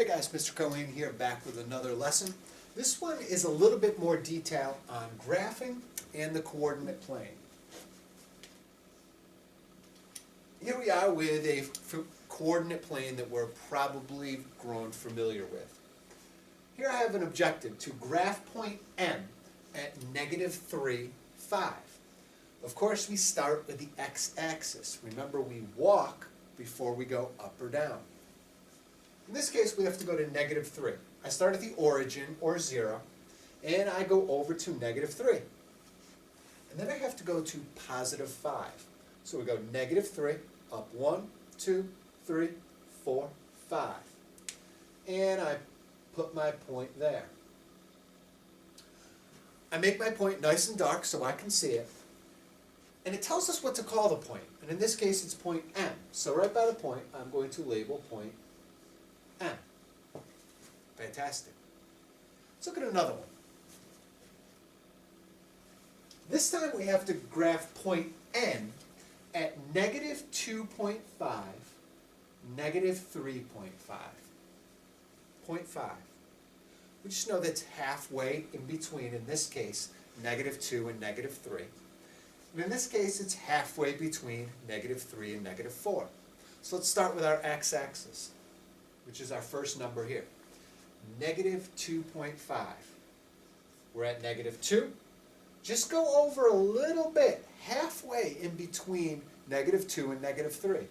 Hey guys, Mr. Cohen here, back with another lesson. This one is a little bit more detail on graphing and the coordinate plane. Here we are with a coordinate plane that we're probably grown familiar with. Here I have an objective to graph point M at -3, 5. Of course, we start with the x-axis. Remember, we walk before we go up or down. In this case, we have to go to -3. I start at the origin, or 0, and I go over to -3. And then I have to go to +5. So we go -3, up 1, 2, 3, 4, 5. And I put my point there. I make my point nice and dark so I can see it. And it tells us what to call the point. And in this case, it's point M. So right by the point, I'm going to label point M. Fantastic. Let's look at another one. This time we have to graph point N at -2.5, -3.5. 0.5. We just know that's halfway in between, in this case, -2 and -3. And in this case, it's halfway between -3 and -4. So let's start with our x-axis, which is our first number here. -2.5. We're at -2. Just go over a little bit, halfway in between -2 and -3,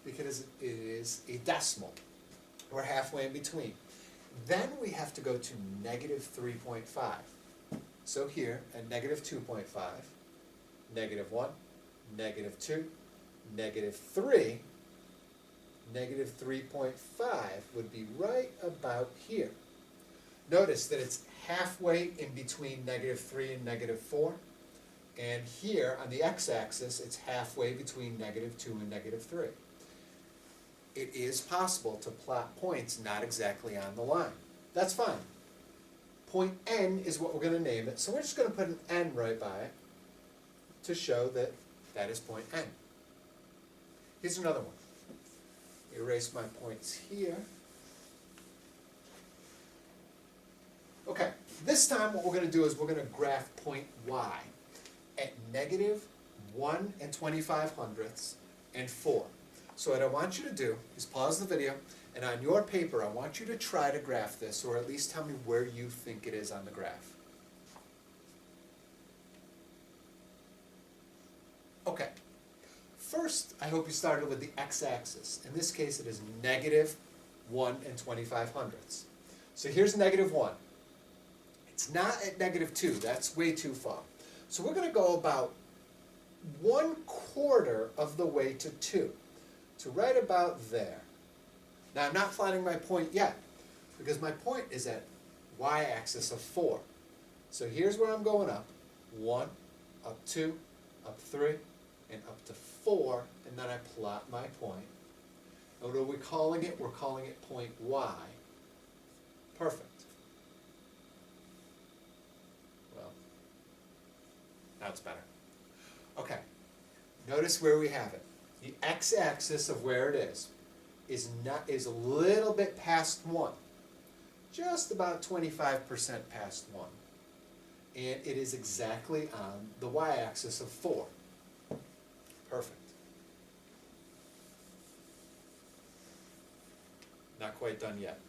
because it is a decimal. We're halfway in between. Then we have to go to -3.5. So here, at -2.5, -1, -2, -3, -3.5 would be right about here. Notice that it's halfway in between -3 and -4, and here on the x-axis it's halfway between -2 and -3. It is possible to plot points not exactly on the line. That's fine. Point N is what we're going to name it, so we're just going to put an N right by it to show that that is point N. Here's another one. Erase my points here. Okay, this time what we're going to do is we're going to graph point Y at -1 and 25/100 and 4. So what I want you to do is pause the video, and on your paper I want you to try to graph this, or at least tell me where you think it is on the graph. Okay. First, I hope you started with the x-axis. In this case, it is -1 and 25/100. So here's -1. It's not at -2. That's way too far. So we're going to go about 1/4 of the way to 2. To right about there. Now I'm not finding my point yet, because my point is at y-axis of 4. So here's where I'm going up. 1, up 2, up 3, and up to 4, and then I plot my point. And what are we calling it? We're calling it point Y. Perfect. Well, now it's better. Okay, notice where we have it. The x-axis of where it is a little bit past 1, just about 25% past 1, and it is exactly on the y-axis of 4. Perfect. Not quite done yet.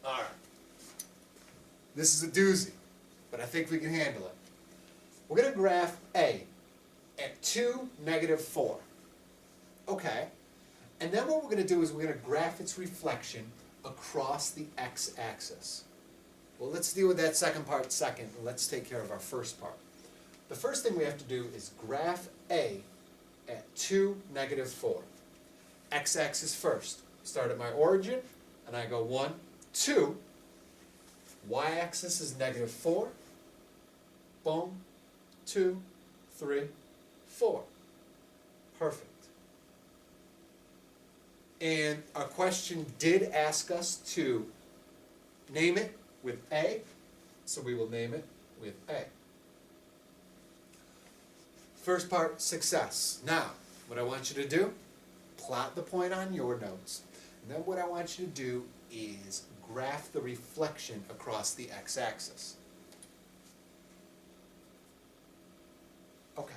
All right. This is a doozy, but I think we can handle it. We're going to graph A at 2, -4. Okay. And then what we're going to do is we're going to graph its reflection across the x-axis. Well, let's deal with that second part second, and let's take care of our first part. The first thing we have to do is graph A at 2, -4. X-axis first. Start at my origin, and I go 1, 2. Y-axis is -4. Boom. 2, 3, 4. Perfect. And our question did ask us to name it with A, so we will name it with A. First part, success. Now, what I want you to do, plot the point on your notes. And then what I want you to do is graph the reflection across the x-axis. Okay.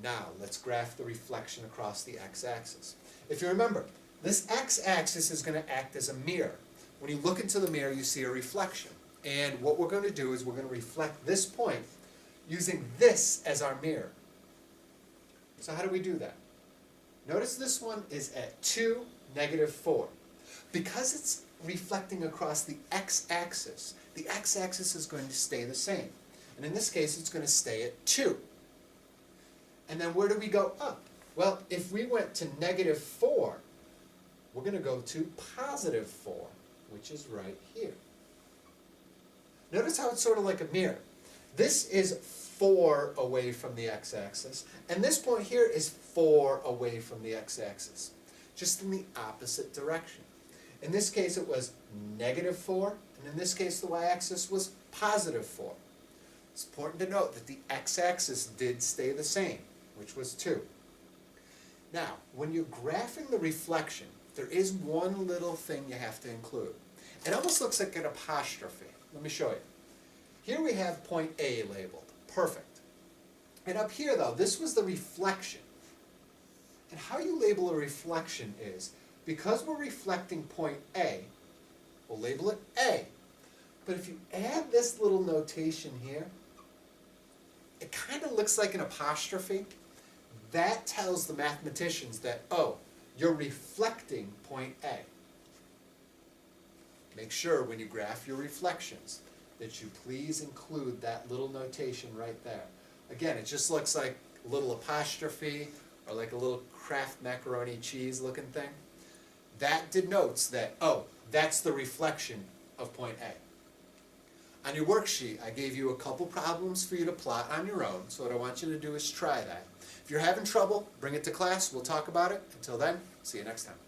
Now let's graph the reflection across the x-axis. If you remember, this x-axis is going to act as a mirror. When you look into the mirror, you see a reflection. And what we're going to do is we're going to reflect this point using this as our mirror. So how do we do that? Notice this one is at 2, -4. Because it's reflecting across the x-axis is going to stay the same. And in this case, it's going to stay at 2. And then where do we go up? Well, if we went to -4, we're going to go to +4, which is right here. Notice how it's sort of like a mirror. This is 4 away from the x-axis, and this point here is 4 away from the x-axis, just in the opposite direction. In this case it was -4, and in this case the y-axis was +4. It's important to note that the x-axis did stay the same, which was 2. Now, when you're graphing the reflection, there is one little thing you have to include. It almost looks like an apostrophe. Let me show you. Here we have point A labeled. Perfect. And up here, though, this was the reflection. And how you label a reflection is, because we're reflecting point A, we'll label it A. But if you add this little notation here, it kind of looks like an apostrophe. That tells the mathematicians that, oh, you're reflecting point A. Make sure when you graph your reflections that you please include that little notation right there. Again, it just looks like a little apostrophe or like a little Kraft macaroni cheese looking thing. That denotes that, oh, that's the reflection of point A. On your worksheet, I gave you a couple problems for you to plot on your own, so what I want you to do is try that. If you're having trouble, bring it to class. We'll talk about it. Until then, see you next time.